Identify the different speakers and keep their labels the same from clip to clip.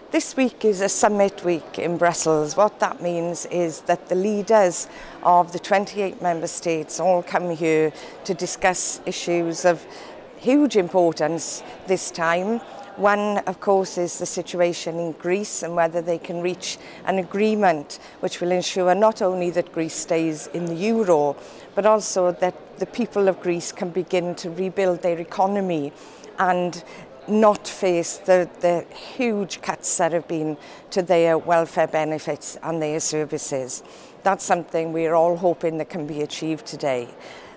Speaker 1: This week is a summit week in Brussels. What that means is that the leaders of the 28 member states all come here to discuss issues of huge importance this time. One, of course, is the situation in Greece and whether they can reach an agreement which will ensure not only that Greece stays in the euro, but also that the people of Greece can begin to rebuild their economy and not face the huge cuts that have been to their welfare benefits and their services. That's something we're all hoping that can be achieved today.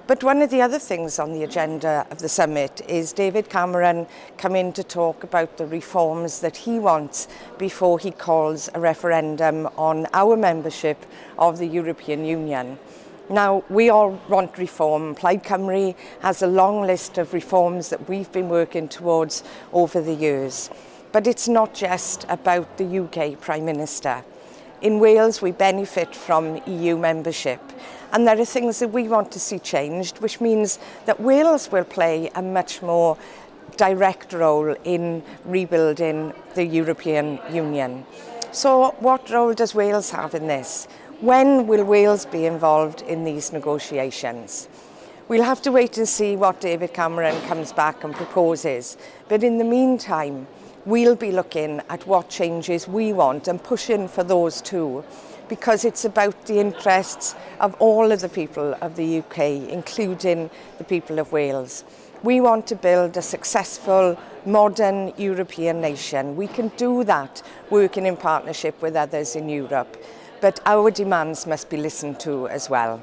Speaker 1: But one of the other things on the agenda of the summit is David Cameron coming to talk about the reforms that he wants before he calls a referendum on our membership of the European Union. Now, we all want reform. Plaid Cymru has a long list of reforms that we've been working towards over the years. But it's not just about the UK Prime Minister. In Wales, we benefit from EU membership. And there are things that we want to see changed, which means that Wales will play a much more direct role in rebuilding the European Union. So what role does Wales have in this? When will Wales be involved in these negotiations? We'll have to wait and see what David Cameron comes back and proposes. But in the meantime, we'll be looking at what changes we want and pushing for those too, because it's about the interests of all of the people of the UK, including the people of Wales. We want to build a successful, modern European nation. We can do that working in partnership with others in Europe. But our demands must be listened to as well.